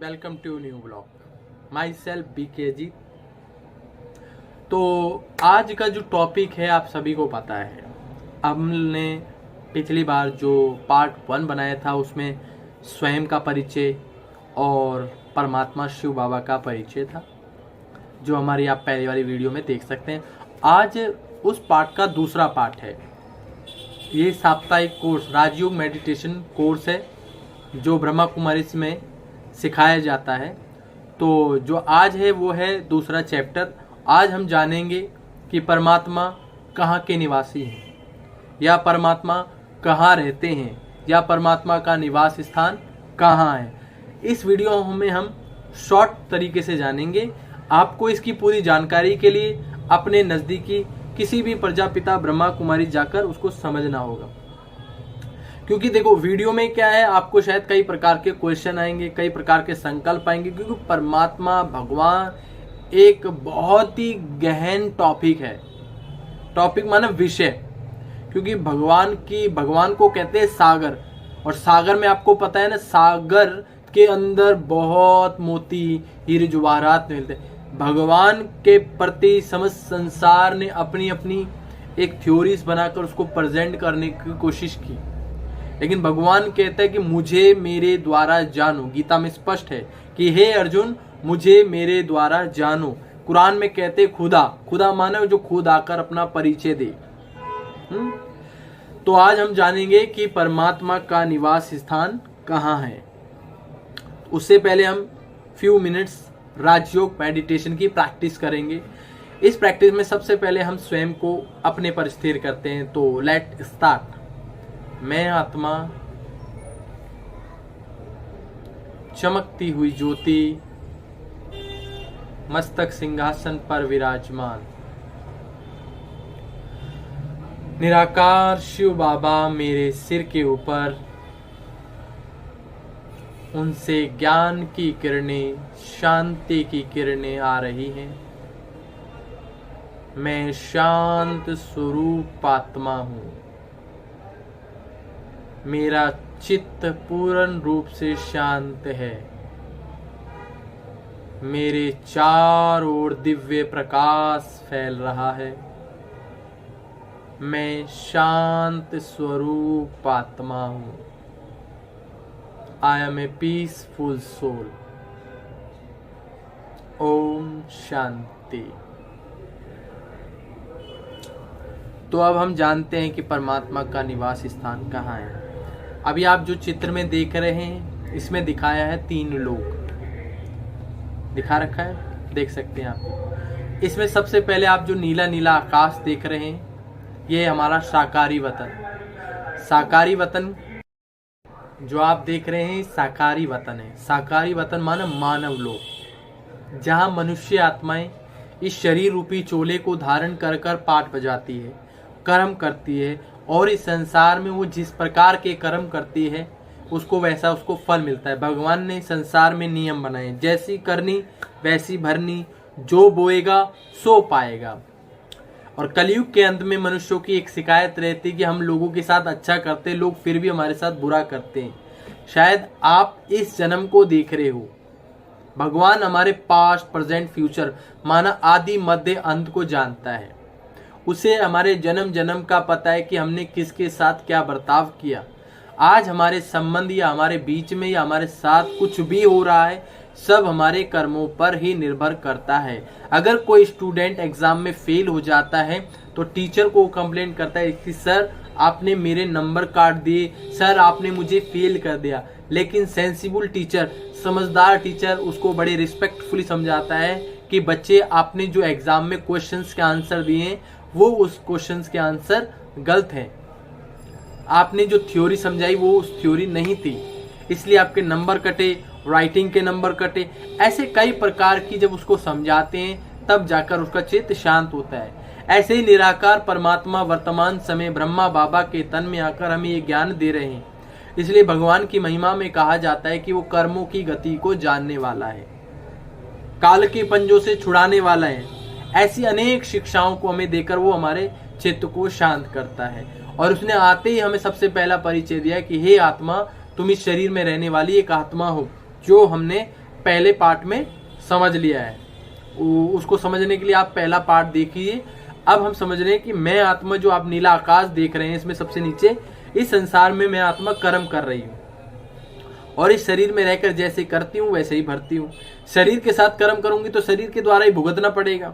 Welcome to new blog. Myself BKG। तो आज का जो टॉपिक है आप सभी को पता है। हमने पिछली बार जो पार्ट 1 बनाया था उसमें स्वयं का परिचय और परमात्मा शिव बाबा का परिचय था, जो हमारी आप पहली वाली वीडियो में देख सकते हैं। आज उस पार्ट का दूसरा पार्ट है। ये साप्ताहिक कोर्स राजयोग मेडिटेशन कोर्स है जो ब्रह्मा कुमारी में सिखाया जाता है। तो जो आज है वो है दूसरा चैप्टर। आज हम जानेंगे कि परमात्मा कहाँ के निवासी हैं, या परमात्मा कहाँ रहते हैं, या परमात्मा का निवास स्थान कहाँ है। इस वीडियो में हम शॉर्ट तरीके से जानेंगे। आपको इसकी पूरी जानकारी के लिए अपने नज़दीकी किसी भी प्रजापिता ब्रह्मा कुमारी जाकर उसको समझना होगा। क्योंकि देखो वीडियो में क्या है, आपको शायद कई प्रकार के क्वेश्चन आएंगे, कई प्रकार के संकल्प आएंगे, क्योंकि परमात्मा भगवान एक बहुत ही गहन टॉपिक है। टॉपिक माने विषय, क्योंकि भगवान को कहते हैं सागर, और सागर में आपको पता है ना, सागर के अंदर बहुत मोती हीरे जवाहरात मिलते हैं। भगवान के प्रति समस्त संसार ने अपनी अपनी एक थ्योरीज बनाकर उसको प्रेजेंट करने की कोशिश की, लेकिन भगवान कहता है कि मुझे मेरे द्वारा जानो। गीता में स्पष्ट है कि हे अर्जुन मुझे मेरे द्वारा जानो। कुरान में कहते खुदा माने जो खुद आकर अपना परिचय दे। तो आज हम जानेंगे कि परमात्मा का निवास स्थान कहाँ है। उससे पहले हम फ्यू मिनट्स राजयोग मेडिटेशन की प्रैक्टिस करेंगे। इस प्रैक्टिस में सबसे पहले हम स्वयं को अपने पर स्थिर करते हैं। तो लेट स्टार्ट। मैं आत्मा, चमकती हुई ज्योति, मस्तक सिंहासन पर विराजमान, निराकार शिव बाबा मेरे सिर के ऊपर, उनसे ज्ञान की किरणें, शांति की किरणें आ रही हैं। मैं शांत स्वरूप आत्मा हूं। मेरा चित्त पूर्ण रूप से शांत है। मेरे चारों ओर दिव्य प्रकाश फैल रहा है। मैं शांत स्वरूप आत्मा हूं। I am a peaceful soul. ओम शांति। तो अब हम जानते हैं कि परमात्मा का निवास स्थान कहाँ है। अभी आप जो चित्र में देख रहे हैं इसमें दिखाया है 3 लोग दिखा रखा है, देख सकते हैं आप। इसमें सबसे पहले आप जो नीला नीला आकाश देख रहे हैं ये हमारा साकारी वतन। साकारी वतन जो आप देख रहे हैं साकारी वतन है। साकारी वतन माना मानव लोक, जहाँ मनुष्य आत्माएं इस शरीर रूपी चोले को धारण कर कर पाठ बजाती है, कर्म करती है, और इस संसार में वो जिस प्रकार के कर्म करती है उसको वैसा उसको फल मिलता है। भगवान ने संसार में नियम बनाए, जैसी करनी वैसी भरनी, जो बोएगा सो पाएगा। और कलयुग के अंत में मनुष्यों की एक शिकायत रहती है कि हम लोगों के साथ अच्छा करते, लोग फिर भी हमारे साथ बुरा करते हैं। शायद आप इस जन्म को देख रहे हो। भगवान हमारे पास्ट प्रेजेंट फ्यूचर माना आदि मध्य अंत को जानता है। उसे हमारे जन्म जन्म का पता है कि हमने किसके साथ क्या बर्ताव किया। आज हमारे संबंध या हमारे बीच में या हमारे साथ कुछ भी हो रहा है, सब हमारे कर्मों पर ही निर्भर करता है। अगर कोई स्टूडेंट एग्जाम में फेल हो जाता है तो टीचर को कंप्लेंट करता है कि सर आपने मेरे नंबर काट दिए, सर आपने मुझे फेल कर दिया। लेकिन सेंसिबल टीचर, समझदार टीचर उसको बड़े रिस्पेक्टफुली समझाता है कि बच्चे आपने जो एग्जाम में क्वेश्चंस के आंसर दिए हैं वो उस क्वेश्चंस के आंसर गलत हैं। आपने जो थ्योरी समझाई वो उस थ्योरी नहीं थी, इसलिए आपके नंबर कटे, राइटिंग के नंबर कटे। ऐसे कई प्रकार की जब उसको समझाते हैं तब जाकर उसका चित्त शांत होता है। ऐसे ही निराकार परमात्मा वर्तमान समय ब्रह्मा बाबा के तन में आकर हमें ये ज्ञान दे रहे हैं। इसलिए भगवान की महिमा में कहा जाता है कि वो कर्मों की गति को जानने वाला है, काल के पंजों से छुड़ाने वाला है। ऐसी अनेक शिक्षाओं को हमें देकर वो हमारे चित्त को शांत करता है। और उसने आते ही हमें सबसे पहला परिचय दिया कि हे आत्मा, तुम इस शरीर में रहने वाली एक आत्मा हो जो हमने पहले पार्ट में समझ लिया है। उसको समझने के लिए आप पहला पार्ट देखिए। अब हम समझ रहे हैं कि मैं आत्मा, जो आप नीला आकाश देख रहे हैं इसमें सबसे नीचे, इस संसार में मैं आत्मा कर्म कर रही हूँ और इस शरीर में रहकर जैसे करती हूँ वैसे ही भरती हूँ। शरीर के साथ कर्म करूंगी तो शरीर के द्वारा ही भुगतना पड़ेगा।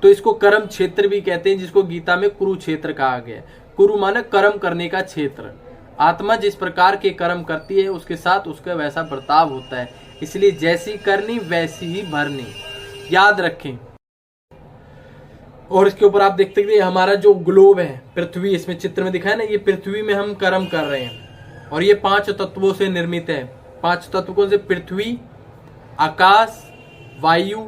तो इसको कर्म क्षेत्र भी कहते हैं, जिसको गीता में कुरुक्षेत्र कहा गया। कुरु माने कर्म करने का क्षेत्र। आत्मा जिस प्रकार के कर्म करती है उसके साथ उसका वैसा बर्ताव होता है, इसलिए जैसी करनी वैसी ही भरनी, याद रखें। और इसके ऊपर आप देखते हैं हमारा जो ग्लोब है, पृथ्वी, इसमें चित्र में दिखा है ना, ये पृथ्वी में हम कर्म कर रहे हैं और ये 5 तत्वों से निर्मित है। 5 तत्व कौन से? पृथ्वी, आकाश, वायु,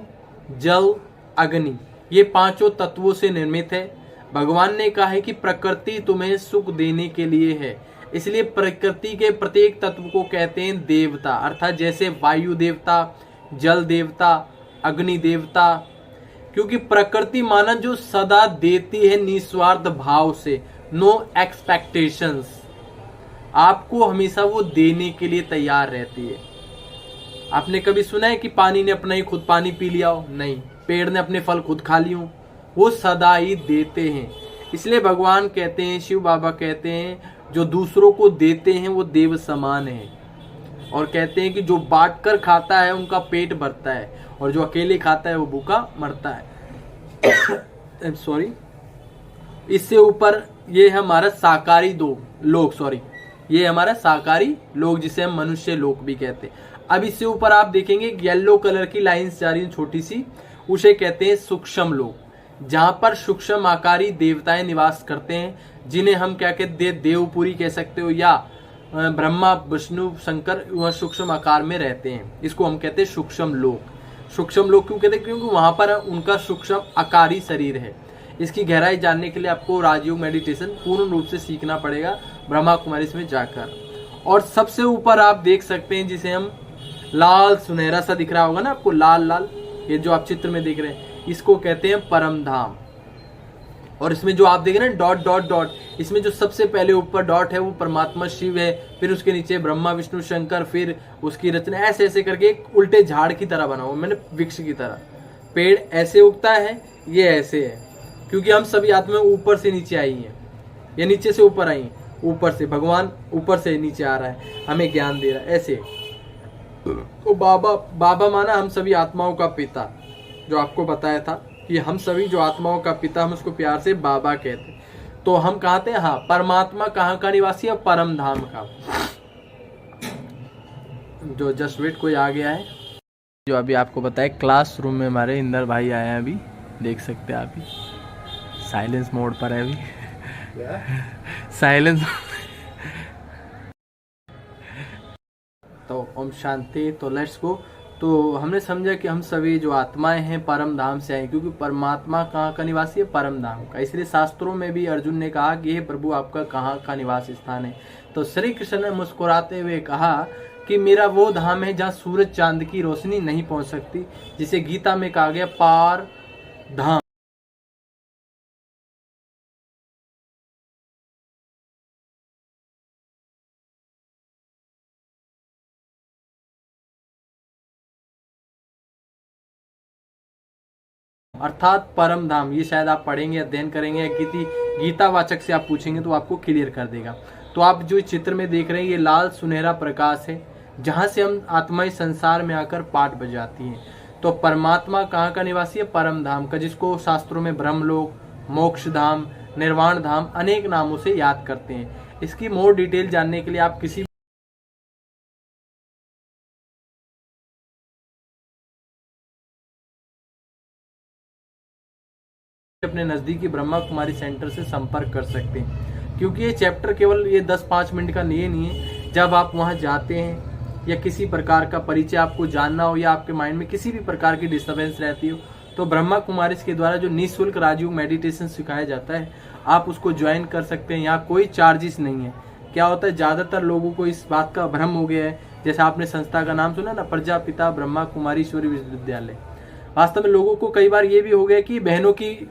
जल, अग्नि, ये 5 तत्वों से निर्मित है। भगवान ने कहा है कि प्रकृति तुम्हें सुख देने के लिए है, इसलिए प्रकृति के प्रत्येक तत्व को कहते हैं देवता। अर्थात जैसे वायु देवता, जल देवता, अग्नि देवता, क्योंकि प्रकृति माना जो सदा देती है निस्वार्थ भाव से, नो एक्सपेक्टेशंस। आपको हमेशा वो देने के लिए तैयार रहती है। आपने कभी सुना है कि पानी ने अपना ही खुद पानी पी लिया हो? नहीं। पेड़ ने अपने फल खुद खा लिए हो? वो सदा ही देते हैं। इसलिए भगवान कहते हैं, शिव बाबा कहते हैं, जो दूसरों को देते हैं वो देव समान है। और कहते हैं कि जो बांट कर खाता है उनका पेट भरता है और जो अकेले खाता है वो भूखा मरता है। सॉरी। इससे ऊपर ये हमारा साकारी लोक, ये हमारा साकारी लोक, जिसे हम मनुष्य लोक भी कहते हैं। अब इससे ऊपर आप देखेंगे येलो कलर की लाइंस जा रही है छोटी सी, उसे कहते हैं सूक्ष्म लोक, जहां पर सूक्ष्म आकारी देवताएं निवास करते हैं, जिन्हें हम क्या कहते हैं, देवपुरी कह सकते हो, या ब्रह्मा, विष्णु, शंकर वह सूक्ष्म आकार में रहते हैं। इसको हम कहते हैं सूक्ष्म लोक। सूक्ष्म लोक क्यों कहते हैं? क्योंकि वहां पर उनका सूक्ष्म आकारी शरीर है। इसकी गहराई जानने के लिए आपको राजयोग मेडिटेशन पूर्ण रूप से सीखना पड़ेगा ब्रह्मा कुमारी में जाकर। और सबसे ऊपर आप देख सकते हैं, जिसे हम लाल सुनहरा सा दिख रहा होगा ना आपको, लाल लाल, ये जो आप चित्र में देख रहे हैं, इसको कहते हैं परम धाम। और इसमें जो आप देख रहे हैं डॉट डॉट डॉट, इसमें जो सबसे पहले ऊपर डॉट है वो परमात्मा शिव है, फिर उसके नीचे ब्रह्मा, विष्णु, शंकर, फिर उसकी रचना ऐसे ऐसे करके एक उल्टे झाड़ की तरह बना हुआ, मैंने वृक्ष की तरह। पेड़ ऐसे उगता है, ये ऐसे है, क्योंकि हम सभी आत्मा ऊपर से नीचे आई हैं, या नीचे से ऊपर आई हैं। ऊपर से भगवान ऊपर से नीचे आ रहा है, हमें ज्ञान दे रहा है ऐसे। तो बाबा माना हम सभी आत्माओं का पिता, जो आपको बताया था कि हम सभी जो आत्माओं का पिता, हम उसको प्यार से बाबा कहते हैं। तो हम कहते हैं, हाँ, परमात्मा कहाँ का निवासी है? परम धाम का। जो जस्ट वेट कोई आ गया है, जो अभी आपको बताया, क्लासरूम में हमारे इंदर भाई आए हैं, अभी देख सकते हैं आप ही, साइलेंस मोड पर है अभी। साइलेंस। तो ओम शांति। तो लेट्स गो। तो हमने समझा कि हम सभी जो आत्माएं हैं परम धाम से आए, क्योंकि परमात्मा कहाँ का निवासी है? परम धाम का। इसलिए शास्त्रों में भी अर्जुन ने कहा कि हे प्रभु, आपका कहाँ का निवास स्थान है? तो श्री कृष्ण ने मुस्कुराते हुए कहा कि मेरा वो धाम है जहाँ सूरज चांद की रोशनी नहीं पहुंच सकती, जिसे गीता में कहा गया पार धाम। अर्थात परम धाम, ये शायद आप पढ़ेंगे, अध्ययन करेंगे, या किसी गीतावाचक से आप पूछेंगे तो आपको क्लियर कर देगा। तो आप जो चित्र में देख रहे हैं, ये लाल सुनहरा प्रकाश है, जहां से हम आत्माएं संसार में आकर पाठ बजाती हैं। तो परमात्मा कहाँ का निवासी है? परम धाम का, जिसको शास्त्रों में ब्रह्मलोक, मोक्ष धाम, निर्वाण धाम अनेक नामों से याद करते हैं। इसकी मोर डिटेल जानने के लिए आप किसी अपने नज़दीकी ब्रह्मा कुमारी सेंटर से संपर्क कर सकते हैं, क्योंकि ये चैप्टर केवल ये 10-5 मिनट का नहीं है। जब आप वहाँ जाते हैं या किसी प्रकार का परिचय आपको जानना हो, या आपके माइंड में किसी भी प्रकार की डिस्टर्बेंस रहती हो, तो ब्रह्मा कुमारी के द्वारा जो निःशुल्क राजयोग मेडिटेशन सिखाया जाता है, आप उसको ज्वाइन कर सकते हैं। यहाँ कोई चार्जेस नहीं है। क्या होता है, ज़्यादातर लोगों को इस बात का भ्रम हो गया है, जैसे आपने संस्था का नाम सुना ना, प्रजापिता ब्रह्मा कुमारीश्वरी विश्वविद्यालय। वास्तव में लोगों को कई बार ये भी हो गया कि बहनों की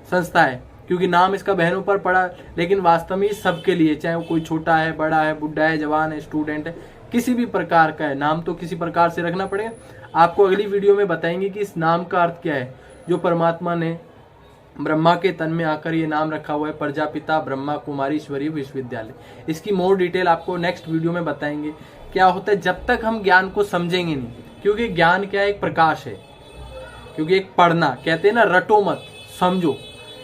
संस्था है, क्योंकि नाम इसका बहनों पर पड़ा, लेकिन वास्तव में सबके लिए, चाहे वो कोई छोटा है, बड़ा है, बुढ़ा है, जवान है, स्टूडेंट है, किसी भी प्रकार का है, नाम तो किसी प्रकार से रखना पड़ेगा। आपको अगली वीडियो में बताएंगे कि इस नाम का अर्थ क्या है, जो परमात्मा ने ब्रह्मा के तन में आकर ये नाम रखा हुआ है, प्रजापिता ब्रह्मा कुमारी ईश्वरीय विश्वविद्यालय। इसकी मोर डिटेल आपको नेक्स्ट वीडियो में बताएंगे क्या होता है, जब तक हम ज्ञान को समझेंगे नहीं। क्योंकि ज्ञान क्या है, एक प्रकाश है। क्योंकि एक पढ़ना, कहते हैं ना रटो मत समझो।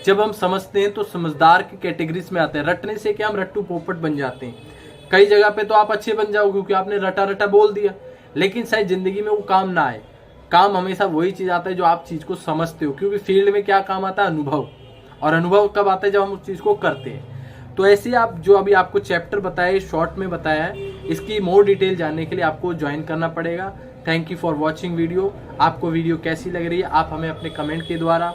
जब हम समझते हैं तो समझदार की कैटेगरीज में आते हैं। रटने से क्या, हम रट्टू पोपट बन जाते हैं। कई जगह पे तो आप अच्छे बन जाओगे क्योंकि आपने रटा रटा बोल दिया, लेकिन शायद जिंदगी में वो काम ना आए। काम हमेशा वही चीज आता है जो आप चीज को समझते हो। क्योंकि फील्ड में क्या काम आता है, अनुभव। और अनुभव कब आता है, जब हम उस चीज को करते हैं। तो ऐसे आप जो अभी आपको चैप्टर बताया, शॉर्ट में बताया है, इसकी मोर डिटेल जानने के लिए आपको ज्वाइन करना पड़ेगा। Thank you for watching video. आपको वीडियो कैसी लग रही है आप हमें अपने कमेंट के द्वारा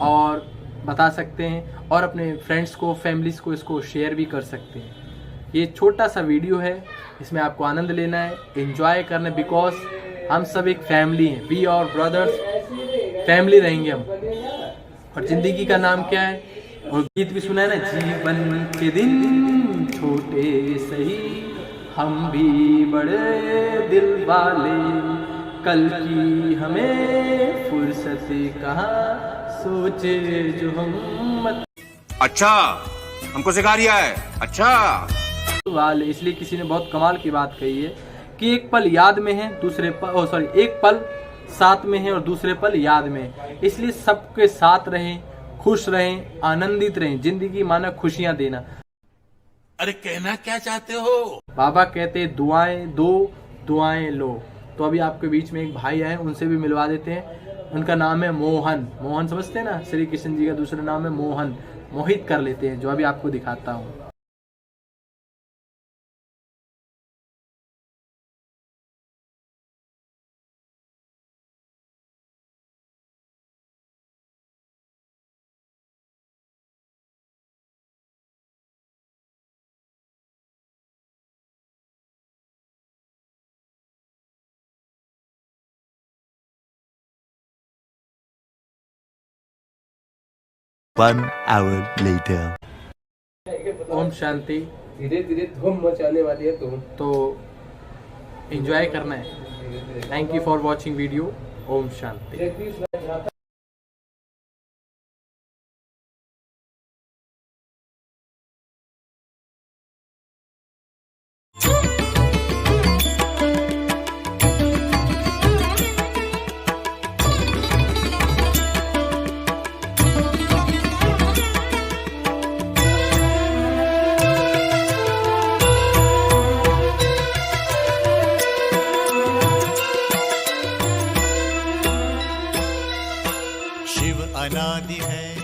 और बता सकते हैं, और अपने फ्रेंड्स को, फैमिलीज को इसको शेयर भी कर सकते हैं। ये छोटा सा वीडियो है, इसमें आपको आनंद लेना है, एंजॉय करना है, बिकॉज हम सब एक फैमिली हैं। वी और ब्रदर्स, फैमिली रहेंगे हम। और जिंदगी का नाम क्या है, और गीत भी सुना है ना, जीवन के दिन छोटे सही हम भी बड़े दिल वाले, कल की हमें फुर्सत कहाँ, सोचे जो हम मत। अच्छा, हमको सिखा रिया है। अच्छा वाले, इसलिए किसी ने बहुत कमाल की बात कही है कि एक पल याद में है, दूसरे पल एक पल साथ में है और दूसरे पल याद में है। इसलिए सबके साथ रहें, खुश रहें, आनंदित रहें। जिंदगी माना खुशियां देना। अरे कहना क्या चाहते हो? बाबा कहते दुआएं दो, दुआएं लो। तो अभी आपके बीच में एक भाई आए, उनसे भी मिलवा देते हैं। उनका नाम है मोहन। मोहन समझते हैं ना, श्री कृष्ण जी का दूसरा नाम है मोहन। मोहित कर लेते हैं, जो अभी आपको दिखाता हूँ। One hour later. Om Shanti. धीरे धीरे धूम मचाने वाली है तुम। तो एंजॉय करना है। Thank you for watching video. ओम शांति। शिव अनादि है,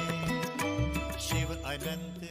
शिव अनंत